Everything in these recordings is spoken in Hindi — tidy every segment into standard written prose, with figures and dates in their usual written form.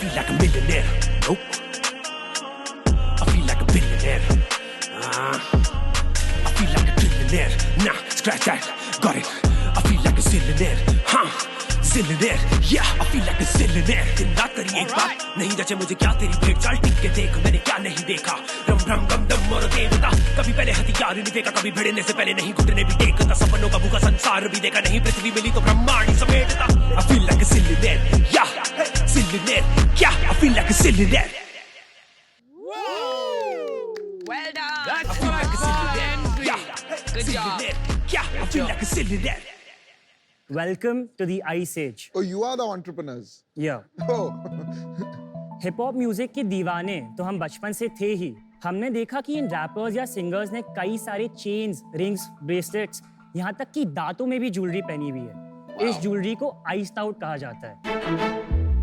feel like a millionaire. Nope. I feel like a billionaire. I feel like a trillionaire. Nah, scratch that. Got it. I feel like a zillionaire. Huh? Zillionaire. Yeah, I feel like a zillionaire. दिन रात करी एक बात नहीं जचे मुझे क्या तेरी भेंट चाल टिक के देख मैंने क्या नहीं देखा रम रम गम दम और देवता कभी पहले हथियार नहीं देखा कभी भिड़ने से पहले नहीं घुटने भी टेकता सपनों का भूखा संसार भी देखा नहीं पृथ्वी मिली तो ब्रह्मांड ही समेटता I feel like a zillionaire. Yeah, zillionaire. Yeah, I feel like a zillionaire. Well done. I feel like a zillionaire. Yeah, Good job. zillionaire. Yeah, I feel like a zillionaire. Welcome to the Ice Age. Oh, you are the entrepreneurs. Yeah. Oh. Hip hop music के दीवाने तो हम बचपन से थे ही। हमने देखा कि इन रैपर्स या सिंगर्स ने कई सारे चेन्स, रिंग्स, ब्रेसलेट्स, यहाँ तक कि दांतों में भी ज्वेलरी पहनी हुई है। इस ज्वेलरी को आइस्ड आउट कहा जाता है।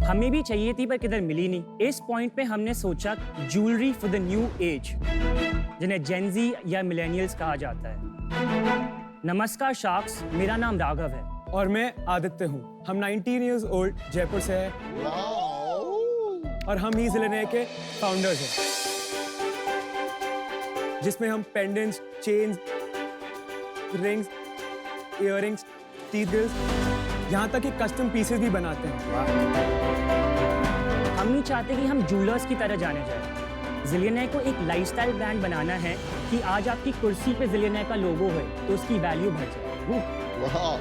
हमें भी चाहिए थी पर किधर मिली नहीं। इस पॉइंट पे हमने सोचा jewellery for the new age, जिन्हें जेनजी या मिलेनियल्स कहा जाता है। नमस्कार शार्क्स, मेरा नाम राघव है। और मैं आदित्य हूँ। हम 19 years old जयपुर से हैं और हम ही ज़िलेनियर के फाउंडर्स हैं, जिसमें हम pendants, chains, rings, earrings, teeth grills, यहाँ तक कि कस्टम पीसेस भी बनाते हैं। हम नहीं चाहते कि हम जूलर्स की तरह जाने जाएं। ज़िलेनियर को एक लाइफस्टाइल ब्रांड बनाना है कि आज आपकी कुर्सी पे ज़िलेनियर का लोगो है तो उसकी वैल्यू बढ़ जाए। Wow.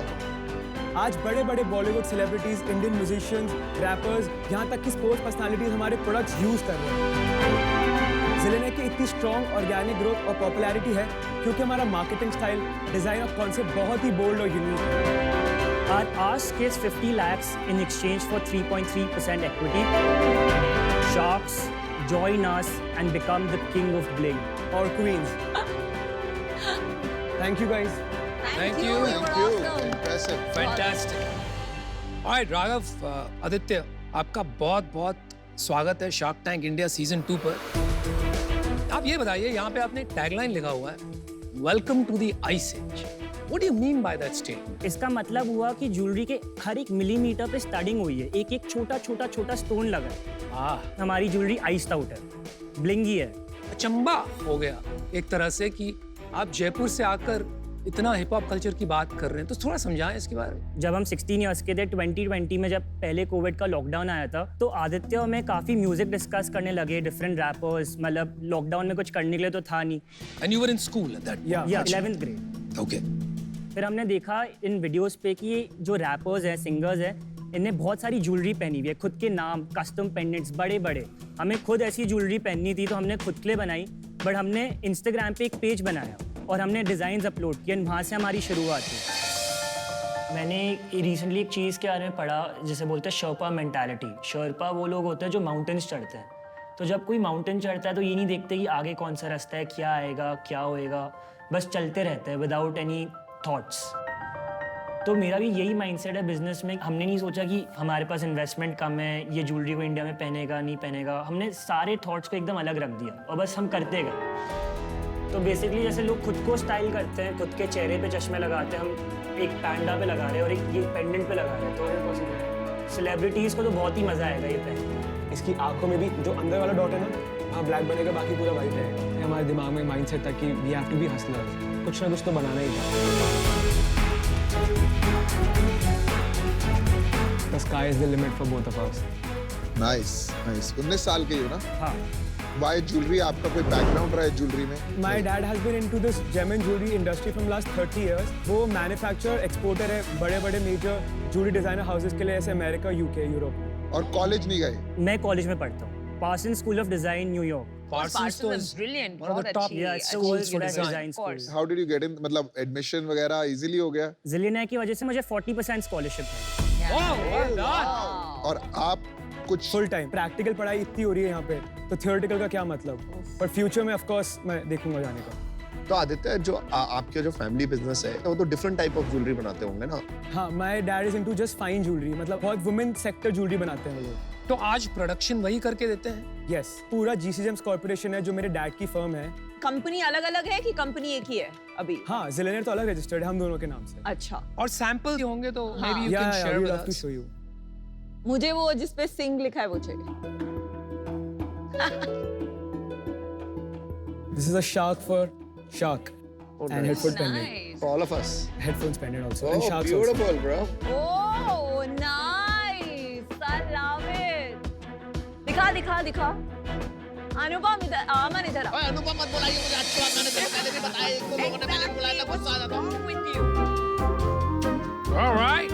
आज बड़े बड़े Bollywood celebrities, Indian musicians, rappers, यहाँ तक कि स्पोर्ट्स पर्सनालिटीज हमारे प्रोडक्ट्स यूज कर रहे हैं। ज़िलेनियर की इतनी स्ट्रॉन्ग ऑर्गेनिक ग्रोथ और पॉपुलैरिटी है क्योंकि हमारा मार्केटिंग स्टाइल, डिजाइन और कॉन्सेप्ट बहुत ही बोल्ड और यूनिक है। Our ask is 50 lakhs in exchange for 3.3% equity. Sharks, join us and become the king of bling. और queens. Thank you guys. Thank you. Thank You're you. welcome. Impressive. Fantastic. Alright Raghav, Aditya, आपका बहुत बहुत स्वागत है शार्क टैंक इंडिया सीजन 2 पर। आप ये बताइए, यहाँ पे आपने टैगलाइन लिखा हुआ है, welcome to the ice age. What do you mean by that statement? इसका मतलब हुआ कि ज्वेलरी के हर एक मिलीमीटर पे स्टडिंग हुई है, एक एक छोटा स्टोन लगा है। हमारी ज्वेलरी आइस्ड आउट है, ब्लिंगी है। अचंबा हो गया एक तरह से कि आप जयपुर से आकर इतना हिप हॉप कल्चर की बात कर रहे हैं, तो थोड़ा समझाएं इसके बारे में। जब हम 16 इयर्स के थे 2020 में, जब पहले कोविड का लॉकडाउन आया था, तो आदित्य और मैं काफी म्यूजिक डिस्कस करने लगे, डिफरेंट रैपर्स। मतलब लॉकडाउन में कुछ करने के लिए तो था नहीं। And you were in school at that? या 11th ग्रेड। ओके। फिर हमने देखा इन वीडियोस पे कि ये जो रैपर्स हैं, सिंगर्स हैं, इन्हें बहुत सारी ज्वेलरी पहनी हुई है, खुद के नाम, कस्टम पेंडेंट्स बड़े बड़े। हमें खुद ऐसी ज्वेलरी पहननी थी तो हमने खुद के लिए बनाई, बट हमने इंस्टाग्राम पे एक पेज बनाया और हमने डिज़ाइंस अपलोड किए, वहाँ से हमारी शुरुआत हुई। मैंने रिसेंटली एक चीज़ के बारे में पढ़ा जिसे बोलते हैं शर्पा मेंटालिटी। शर्पा वो लोग होते हैं जो माउंटेन्स चढ़ते हैं। तो जब कोई माउंटेन चढ़ता है तो ये नहीं देखते कि आगे कौन सा रास्ता है, क्या आएगा, क्या होएगा, बस चलते रहते हैं विदाउट एनी थॉट्स। तो मेरा भी यही माइंडसेट है बिजनेस में। हमने नहीं सोचा कि हमारे पास इन्वेस्टमेंट कम है, ये ज्वेलरी को इंडिया में पहनेगा नहीं पहनेगा। हमने सारे थॉट्स को एकदम अलग रख दिया और बस हम करते गए। तो बेसिकली जैसे लोग खुद को स्टाइल करते हैं, खुद के चेहरे पे चश्मे लगाते हैं, हम एक पैंडा पे लगा रहे हैं और एक ये पेंडेंट पे लगा रहे हैं, तो ये पॉसिबल है। सेलिब्रिटीज़ को तो बहुत ही मज़ा आएगा ये पहन। इसकी आंखों में भी जो अंदर वाला डॉट है ना, हाँ ब्लैक बनेगा, बाकी पूरा वाइट रहेगा। ये हमारे दिमाग में माइंडसेट था कि we have to be hustlers, कुछ ना कुछ तो बनाना ही था। The sky is the limit for both of us. Nice, nice. 19 साल के ही हो ना? हाँ। Why jewelry? आपका कोई बैकग्राउंड रहा है ज्वेलरी में? My dad has been into this gem and jewelry industry from last 30 years. वो मैन्युफैक्चरर, एक्सपोर्टर है बड़े-बड़े मेजर ज्वेलरी डिजाइनर हाउसेस के लिए, ऐसे अमेरिका, यूके, यूरोप। और कॉलेज नहीं गए? मैं कॉलेज में पढ़ता हूँ, Parsons school of design, New York. Parsons तो is brilliant. one of the बहुत top अच्छी, Yeah, it's the अच्छी world's for best design. design school. How did you get in? मतलब एडमिशन वगैरह इजीली हो गया? ज़िलेनियर की वजह से मुझे 40% स्कॉलरशिप मिली। और आप कुछ फुल टाइम प्रैक्टिकल पढ़ाई इतनी हो रही है यहाँ पे, तो थियोरेटिकल का क्या मतलब। पर फ्यूचर में ऑफ कोर्स मैं देखूंगा जाने का। तो आदित्य, जो आपके जो फैमिली बिजनेस है वो तो डिफरेंट टाइप ऑफ ज्वेलरी बनाते होंगे ना? हाँ, my dad is into just fine jewellery, मतलब बहुत वुमेन सेक्टर ज्वेलरी बनाते हैं वो लोग। तो आज प्रोडक्शन वही करके देते हैं? यस, पूरा GC Gems कॉर्पोरेशन है जो मेरे डैड की फर्म है। कंपनी अलग-अलग है कि कंपनी एक ही है अभी? हाँ, ज़िलेनियर तो अलग रजिस्टर्ड है हम दोनों के नाम से। अच्छा। और सैंपल होंगे तो may be you Yeah, can yeah, share we'd with love to us. show you. मुझे वो जिसपे सिंग लिखा है वो चाहिए. This is a shark for shark. Oh, And nice. headphone pendant. Nice. For all of us. Headphones pendant also. Oh, and sharks also. beautiful, bro. Oh, nice. I love it. दिखा. अनुपम इधर, अमन इधर. ओए अनुपम मत बुलाइए मुझे, अच्छी बात मैंने तेरे पहले भी बताया, एक दो लोगों ने पहले बुलाया था, गुस्सा आ जाता हूँ. With you. All right.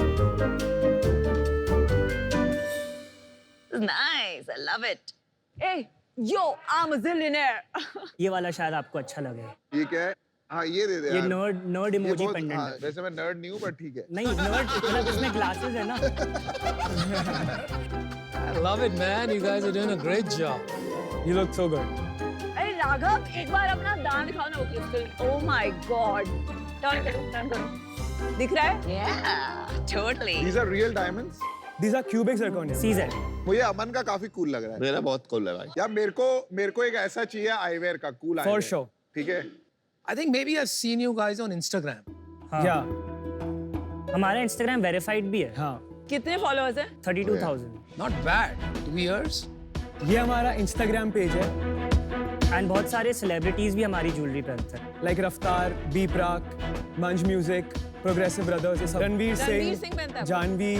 Nice. I love it. Hey, yo, I'm a zillionaire. ये वाला शायद आपको अच्छा लगे. ये क्या है? हाँ ये दे दे ये यार। नर्ड ये इमोजी बहुत- पेंडेंट हाँ, है. वैसे मैं नर्ड नहीं हूँ पर ठीक है। नहीं नर्ड मतलब इसमें ग्लासेस है ना. I love it, man. You guys are doing a great job. You look so good. अरे राघव, एक बार अपना दांत दिखाओ ना वो crystal. Oh my God. Turn करो. दिख रहा है? Yeah, totally. These are real diamonds. These are cubic zirconia. सीजर. मुझे अमन का काफी कूल लग रहा है। मेरा बहुत cool है भाई. यार मेरे को एक ऐसा चाहिए आईवेयर का कूल For sure. ठीक है? I think maybe I've seen you guys on Instagram. हाँ. Yeah. हमारा इंस्टाग्राम वेरीफाइड भी है. हाँ. कितने फॉलोअर्स हैं? 32,000. Not bad. 2 years. ये हमारा Instagram पेज है. एंड बहुत सारे सेलिब्रिटीज भी हमारी ज्वेलरी पहनते हैं. Like रफ्तार, बी प्राक, मंज म्यूजिक, प्रोग्रेसिव ब्रदर्स, ये सब. रणवीर रणवीर सिंह, सिंह पहनता है. Janhvi,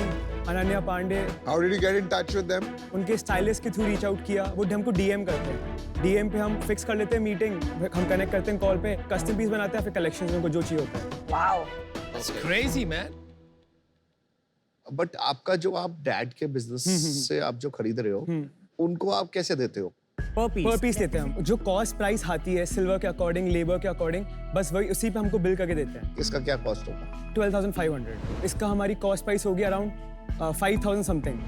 Ananya Pandey. How did you get in touch with them? उनके स्टाइलिस्ट के थ्रू रीच आउट किया. वो हमको डीएम करते हैं. डीएम पे हम फिक्स कर लेते हैं मीटिंग. हम कनेक्ट करते हैं कॉल पे. कस्टम पीस बनाते हैं, फिर कलेक्शन में उनको जो चाहिए होता है. Wow. It's crazy, man. But आपका जो आप डैड के बिजनेस से आप जो खरीद रहे हो, उनको आप कैसे देते हो? पर पीस. पर पीस लेते हैं हम. जो कॉस्ट प्राइस आती है सिल्वर के अकॉर्डिंग, लेबर के अकॉर्डिंग, बस वही उसी पे हमको बिल करके देते हैं. इसका क्या कॉस्ट होगा? 12,500. इसका हमारी कॉस्ट प्राइस होगी around 5,000 something.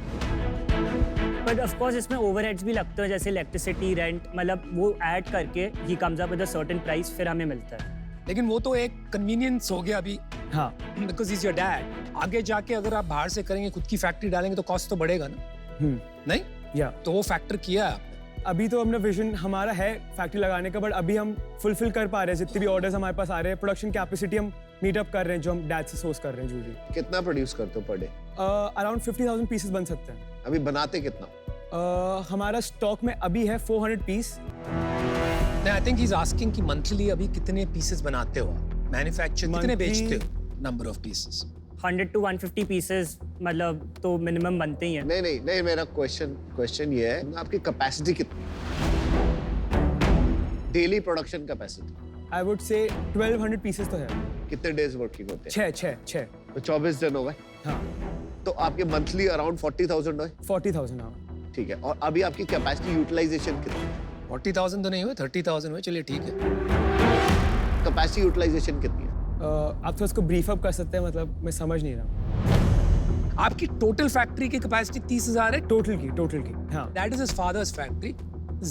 But of course इसमें ओवरहेड्स भी लगते हैं जैसे इलेक्ट्रिसिटी, रेंट, मतलब वो ऐड करके he comes up with a certain price, फिर हमें मिलता है. लेकिन वो तो एक कन्वीनियंस हो गया अभी, हाँ. Because is your dad. आगे जाके अगर आप बाहर से करेंगे, खुद की फैक्ट्री डालेंगे तो कॉस्ट तो बढ़ेगा ना. नहीं, या तो वो फैक्टर किया है आपने. अभी तो हमने विजन हमारा है फैक्ट्री लगाने का, बट अभी हम फुलफिल कर पा रहे हैं जितने भी ऑर्डर्स हमारे पास आ रहे हैं. प्रोडक्शन कैपेसिटी हम मीट अप कर रहे हैं जो हम डैड से सोर्स कर रहे हैं ज्वेलरी. कितना प्रोड्यूस करते हो पर डे? अराउंड 50,000 पीसेस बन सकते हैं. अभी बनाते कितना? हमारा स्टॉक में अभी है 400 पीस. नहीं, I think he is asking कि मंथली अभी कितने पीसेस बनाते हो, मैन्युफैक्चर कितने Monthly- बेचते हो, number of pieces. 100 to 150 pieces मतलब तो मिनिमम बनते ही हैं. नहीं, मेरा क्वेश्चन ये है, आपकी कैपेसिटी कितनी? Daily production capacity I would say 1200 pieces तो है. कितने डेज वर्किंग होते हैं? छः. तो 24 दिन हो गए. हाँ. तो आपके मंथली अराउंड 40,000 है. 40,000. हाँ. ठीक है. और अभी आपकी कैपेसिटी यूटिलाइजेशन कितनी है? 40,000 तो नहीं हुए, 30,000 हुए. चलिए ठीक है. कैपेसिटी यूटिलाइजेशन कितनी है? आप तो उसको ब्रीफ अप कर सकते हैं, मतलब मैं समझ नहीं रहा. आपकी टोटल फैक्ट्री की कैपेसिटी 30,000 है. टोटल की. हाँ. That is his father's factory.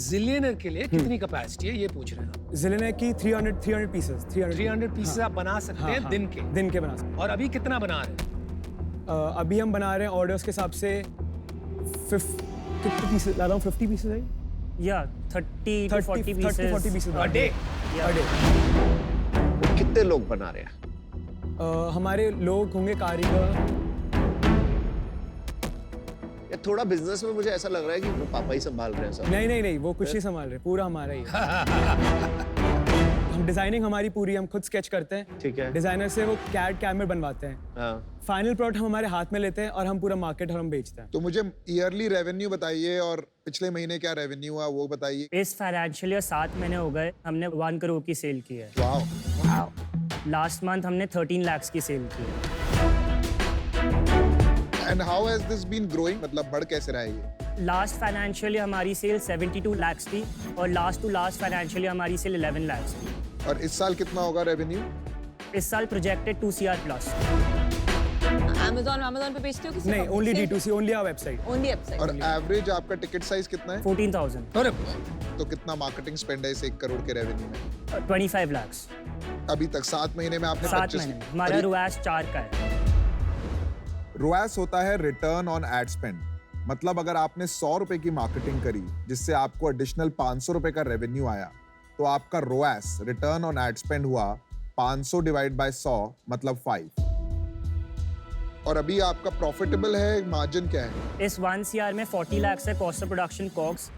Zillionaire के लिए कितनी कैपेसिटी है ये पूछ रहे हैं आप. जिले की 300 पीसेस. 300 पीसेस आप बना सकते हैं हाँ. दिन के. दिन के बना सकते और अभी कितना बना रहे हैं? हैं. अभी हम बना रहे हैं ऑर्डर्स के हिसाब से 50 पीसेस. अराउंड 50 पीसेस है. या 30 to 40 40 पीसेस. A day? वो कितने लोग बना रहे हैं? हमारे लोग होंगे कारीगर. या थोड़ा बिजनेस में मुझे ऐसा लग रहा है कि वो पापा ही संभाल रहे हैं सब. नहीं, वो कुछ नहीं संभाल रहे. पूरा हमारा ही है. हम डिजाइनिंग हमारी पूरी हम खुद स्केच करते हैं. ठीक है. डिजाइनर से वो कैड कैमर बनवाते हैं. हाँ. फाइनल प्रोडक्ट हम हमारे हाथ में लेते हैं और हम पूरा मार्केट और हम बेचते हैं. तो मुझे ईयरली रेवेन्यू बताइए और पिछले महीने क्या रेवेन्यू हुआ वो बताइए. इस फाइनेंशियल ईयर 7 महीने हो गए, हमने 1 करोड़ की सेल की है. वाओ. लास्ट मंथ हमने 13 lakhs की सेल की है. And how has this been growing, मतलब बढ़ कैसे रहा है ये? लास्ट फाइनेंशियल ईयर हमारी सेल 72 lakhs थी और last to last financial year हमारी सेल 11 lakhs थी. और इस साल कितना होगा रेवेन्यू? इस साल प्रोजेक्टेड 2 CR प्लस. Amazon पे बेचते हो किसी नहीं, only D2C, only our website. Only website. और एवरेज आपका टिकट साइज कितना है? 14,000. अरे तो कितना मार्केटिंग स्पेंड है इस 1 करोड़ के रेवेन्यू में 25 lakhs. अभी तक? 7 महीने में आपने 7 महीने में हमारा रुआस 4 का है. रोएस होता है रिटर्न ऑन एड स्पेंड. मतलब अगर आपने 100 रुपए की मार्केटिंग करी जिससे आपको एडिशनल 500 रुपए का रेवेन्यू आया, तो आपका रोएस रिटर्न ऑन एड स्पेंड हुआ 500 डिवाइड बाय 100 मतलब 5. और अभी आपका प्रॉफिटेबल है, मार्जिन क्या है? इस 1 CR में 40 lakhs है कॉस्ट ऑफ प्रोडक्शन कॉक्स,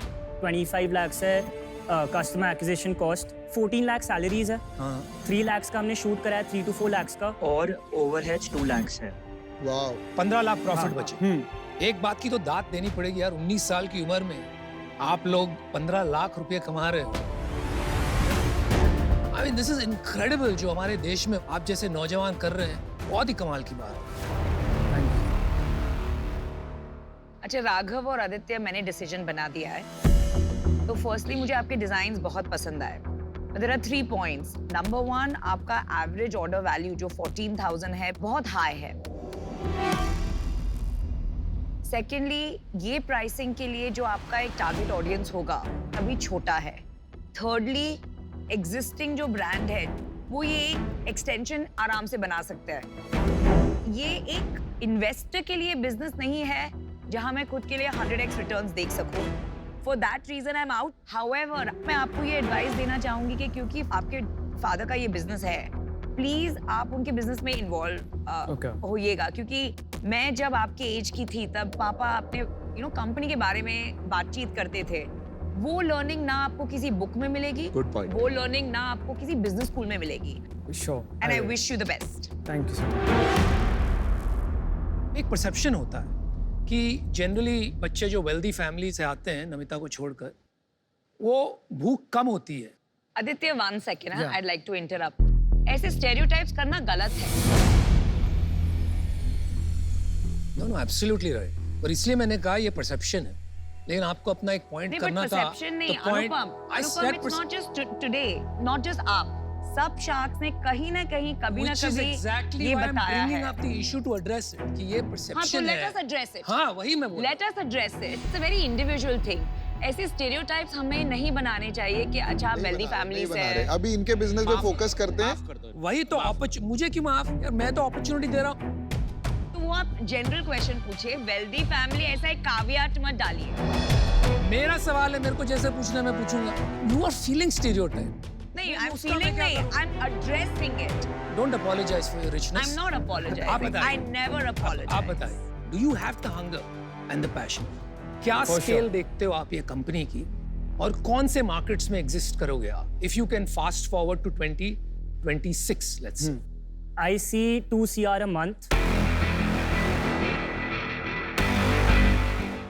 25 lakhs है customer acquisition cost, 14 lakh salaries है, 3 lakhs का हमने शूट कराया, 3 to 4 lakhs का, और ओवरहेड्स 2 lakhs है। वाओ, 15 लाख प्रॉफिट बचे। एक बात की तो दाद देनी पड़ेगी यार, 19 साल की उम्र में आप लोग 15 लाख रुपए कमा रहे हो। I mean, this is incredible जो हमारे देश में आप जैसे नौजवान कर रहे हैं, बहुत ही कमाल की बात है। अच्छा राघव और आदित्य, मैंने डिसीजन बना दिया है। तो फर्स्टली मुझे आपके डिजाइन्स बहुत पसंद आए। There are 3 points. नंबर 1, आपका एवरेज ऑर्डर वैल्यू जो 14,000 है बहुत हाई है। सेकेंडली, ये प्राइसिंग के लिए जो आपका एक टारगेट ऑडियंस होगा अभी छोटा है। थर्डली, एग्जिस्टिंग जो ब्रांड है वो ये एक्सटेंशन आराम से बना सकता है। ये एक इन्वेस्टर के लिए बिजनेस नहीं है जहां मैं खुद के लिए 100x रिटर्न्स देख सकूं। For that reason I am out. However, मैं आपको ये एडवाइस देना चाहूंगी कि क्योंकि आपके फादर का ये बिजनेस है, प्लीज आप उनके बिजनेस में इन्वॉल्व होइएगा। क्योंकि मैं जब आपके एज की थी तब पापा अपने कंपनी के बारे में बातचीत करते थे। वो लर्निंग ना आपको किसी बुक में मिलेगी, गुड पॉइंट। वो लर्निंग ना आपको किसी बिजनेस स्कूल में मिलेगी। Sure, and I wish you the best. Thank you sir. एक परसेप्शन होता है कि जनरली बच्चे जो वेल्दी फैमिली से आते हैं, नमिता को छोड़कर, वो भूख कम होती है। Aditya 1 second, I'd like to interrupt। ऐसे स्टेरियोटाइप्स करना गलत है। No absolutely right. और इसलिए मैंने कहा ये परसेप्शन है, लेकिन आपको अपना एक पॉइंट करना था। परसेप्शन नहीं, अनुपम, it's not just today, not just आप, सब शार्क्स ने कहीं ना कहीं कभी ना कभी ये बताया है। आप the issue to address it कि ये परसेप्शन है। Let us address it. हाँ, वही मैं बोल रहा हूं। Let us address it. It's a very individual thing. ऐसे स्टेरियोटाइप्स हमें नहीं बनाने चाहिए कि अच्छा वेल्दी फैमिली से है। अभी इनके बिजनेस पे फोकस करते हैं। वही तो मुझे क्यों माफ यार, मैं तो अपॉर्चुनिटी दे रहा हूँ। तो वो आप जनरल क्वेश्चन पूछे, वेल्दी फैमिली ऐसा एक कावियाट मत डालिए। मेरा सवाल है, मेरे को जैसे पूछना मैं पूछूंगा। You are feeling stereotype. नहीं, आई एम फीलिंग नहीं, I am addressing it. Don't apologise for your richness. I am not apologising. आप बताइए। I never apologise. आप बताइए, do you have the hunger and the passion? क्या स्केल देखते हो आप ये कंपनी की, और कौन से मार्केट्स में एग्जिस्ट करोगे आप? If you can fast forward to 2026, let's say. I see 2 CR a month.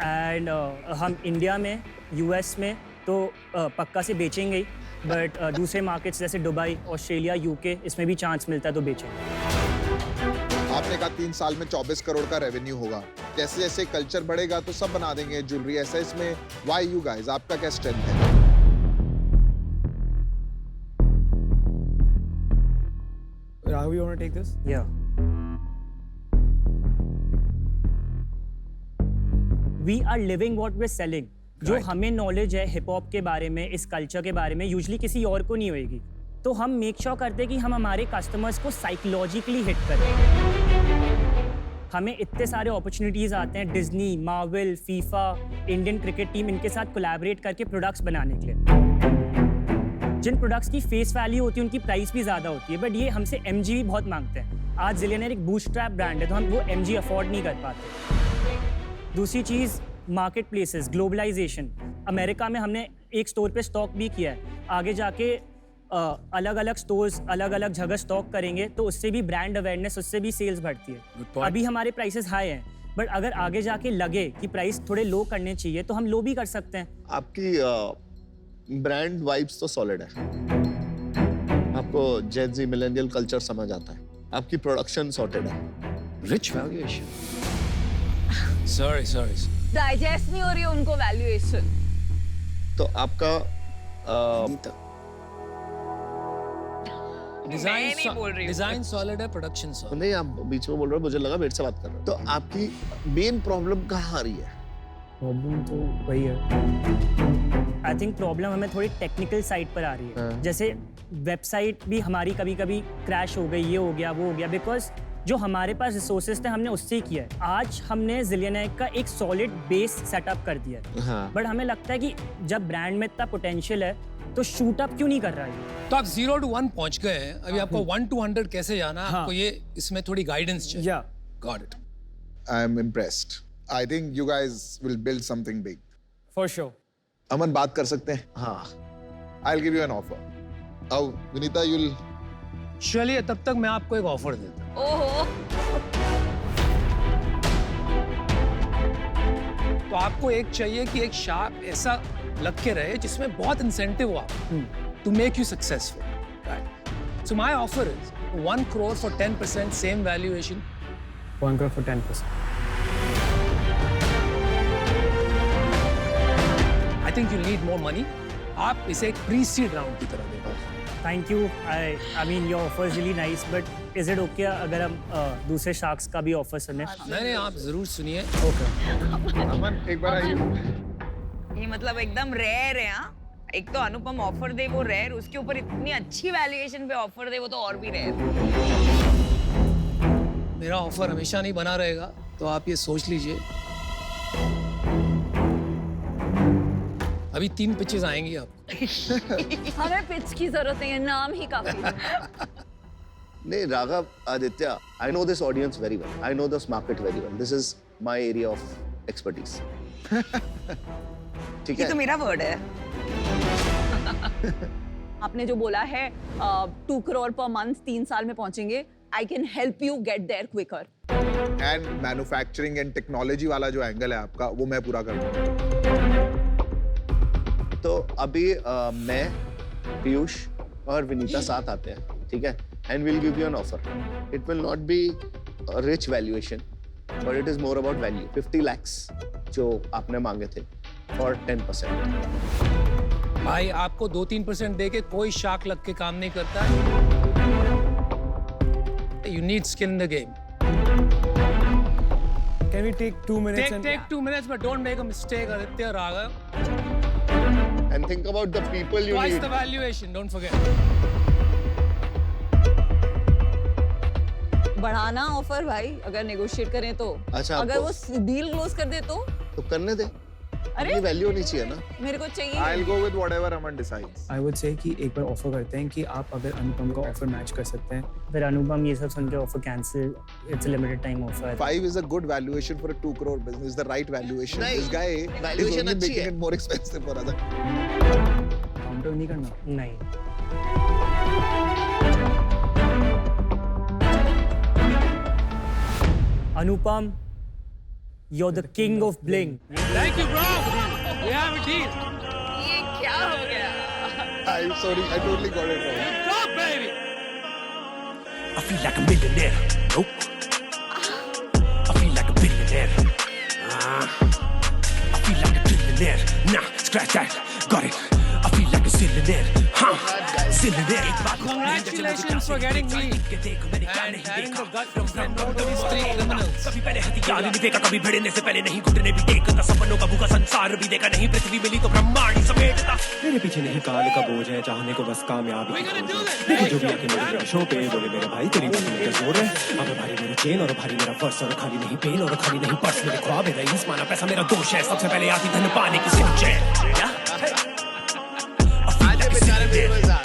And हम इंडिया में, यूएस में तो पक्का से बेचेंगे ही, बट दूसरे मार्केट्स जैसे दुबई, ऑस्ट्रेलिया, यूके, इसमें भी चांस मिलता है तो बेचेंगे। आपने कहा 3 साल में 24 करोड़ का रेवेन्यू होगा। जैसे जैसे कल्चर बढ़ेगा तो सब बना देंगे ज्वेलरी, ऐसा इसमें व्हाई यू गाइस, आपका क्या स्ट्रेंथ है? Raghav, you want to take this? Yeah. We are living what we're selling. जो हमें नॉलेज है हिप हॉप के बारे में, इस कल्चर के बारे में, यूजुअली किसी और को नहीं होएगी। तो हम मेक श्योर करते हैं कि हम हमारे कस्टमर्स को साइकोलॉजिकली हिट करें। हमें इतने सारे अपॉर्चुनिटीज आते हैं, Disney, Marvel, FIFA, Indian cricket team, इनके साथ कोलैबोरेट करके प्रोडक्ट्स बनाने के लिए। जिन प्रोडक्ट्स की फेस वैल्यू होती है उनकी प्राइस भी ज़्यादा होती है, बट ये हमसे MG भी बहुत मांगते हैं। आज जिलियनर एक बूटस्ट्रैप ब्रांड है तो हम वो MG अफोर्ड नहीं कर पाते। दूसरी चीज़, मार्केट प्लेसेस, ग्लोबलाइजेशन। अमेरिका में हमने एक स्टोर पे स्टॉक भी किया है, आगे जाके अलग अलग स्टोर्स अलग अलग जगह स्टॉक करेंगे तो उससे भी ब्रांड अवेयरनेस, उससे भी सेल्स बढ़ती है। अभी हमारे प्राइसेस हाई हैं, बट अगर आगे जाके लगे कि प्राइस थोड़े लो करने चाहिए तो हम लो भी कर सकते हैं। आपकी ब्रांड वाइब्स तो सॉलिड है, आपको जेन ज़ी मिलेनियल कल्चर समझ आता है, आपकी प्रोडक्शन सॉर्टेड है। Rich valuation. सॉरी डाइजेस्ट नहीं हो रही है उनको वैल्यूएशन। तो आपका डिजाइन सॉलिड है, प्रोडक्शन सॉलिड। नहीं, आप बीच में बोल रहे हो, मुझे लगा मेरे से बात कर रहे हो। तो आपकी मेन प्रॉब्लम कहाँ आ रही है? प्रॉब्लम तो वही है। आई थिंक प्रॉब्लम हमें थोड़ी टेक्निकल साइड पर आ रही है। जैसे वेबसाइट भी हमारी कभी कभी क्रैश हो गई, ये हो गया, वो हो गया, बिकॉज जो हमारे पास रिसोर्सेज थे हमने उससे ही किया है। आज हमने जिलियनर का एक सॉलिड बेस सेटअप कर दिया है, बट हमें लगता है कि जब ब्रांड में इतना पोटेंशियल है तो शूट अप क्यों नहीं कर रहा है। तो आप 0 to 1 पहुंच गए हैं, अभी आपको 1 to 100 कैसे जाना है, आपको ये इसमें थोड़ी गाइडेंस चाहिए। Yeah. Got it. I'm impressed. I think you guys will build something big. For sure. अमन बात कर सकते हैं? हाँ I'll give you an offer. Oh, Vinita, you'll. चलिए तब तक मैं आपको एक ऑफर देता हूँ। ओहो, तो आपको एक चाहिए कि एक शार्क ऐसा लग के रहे जिसमें बहुत इंसेंटिव हो आपको to make you successful, right? So my offer is 1 crore for 10% same valuation. 1 crore for 10%. I think you need more money. आप इसे एक प्री सीड राउंड की तरह देखो। Thank you. I mean your offer is really nice, but is it okay अगर हम दूसरे शार्क्स का भी ऑफर सुने? नहीं, आप जरूर सुनिए। अमन एक बार आइए। ये मतलब एकदम रेयर है। हाँ, एक तो अनुपम ऑफर दे वो रेयर, उसके ऊपर इतनी अच्छी वैल्यूएशन पे ऑफर दे वो तो और भी रेयर। मेरा ऑफर हमेशा नहीं बना रहेगा, तो आप ये सोच लीजिए। अभी 3 पिचेस आएंगी आपको। हमें पिच की जरूरत नहीं है, नाम ही काफी है। नहीं Raghav, Aditya, I know this audience very well. I know this market very well. This is my area of expertise. ठीक ये है? तो मेरा वर्ड है। आपने जो बोला है 2 crore per month 3 साल में पहुंचेंगे, I can help you get there quicker. And manufacturing and technology वाला जो एंगल है आपका, वो मैं पूरा कर दूंगा। तो अभी मैं, पीयूष और विनीता साथ आते हैं, ठीक है? And we'll give you an offer. It will not be a rich valuation, but it is more about value. 50 lakhs जो आपने मांगे थे for 10%. भाई आपको 2-3% दे के कोई शार्क लग के काम नहीं करता है। You need skin in the game. Can we take 2 minutes? Take 2 minutes, but don't make a mistake, Aditya, Raghav. And think about the people you Twice need. the valuation, don't forget. बढ़ाना ऑफर भाई, अगर नेगोशिएट करें तो। अच्छा, अगर आपको- वो डील क्लोज कर दे तो करने दे। अरे अपनी वैल्यू होनी चाहिए ना। मेरे को चाहिए। I'll go with whatever Aman decides. I would say कि एक बार ऑफर करते हैं कि आप अगर अनुपम का ऑफर मैच कर सकते हैं। फिर अनुपम ये सब सुन के offer cancel. It's a limited time offer. 5 is a good valuation for a 2 crore business. The right valuation. नहीं, This guy is valuation only अच्छी making है। it more expensive for other. Counter नहीं करना। नहीं। अनुपम, you're the king of bling. Thank you, bro. We have a deal. ये क्या हो गया? I'm sorry, I totally got it wrong. Go, baby. I feel like a millionaire. Nope. I feel like a billionaire. I feel like a trillionaire. Nah, scratch that. Got it. I feel like a zillionaire. Huh? Zillionaire. Congratulations for getting me and carrying the gut to send out these 3 criminals. कभी पहले हथियार नहीं देखा, कभी भिड़ने से पहले नहीं घुटने भी टेकता, सपनों का भूखा संसार भी देखा नहीं, पृथ्वी मिली तो ब्रह्मांड ही समेटता। मेरे पीछे नहीं काल का बोझ है, चाहने को बस कामयाबी की खोज है। देखो जो भी आके मेरे शो पे बोले मेरे भाई तेरी बात में क्या जोर है। अब भारी मेरी चेन और भारी मेरा पर्स, और खाली नहीं पेन और खाली नहीं पर्स, मेरे ख्वाब है रईस, माना पैसा मेरा दोष है, सबसे पहले आती धन पाने की सिंचन। आज बेचारे बेमज़ा।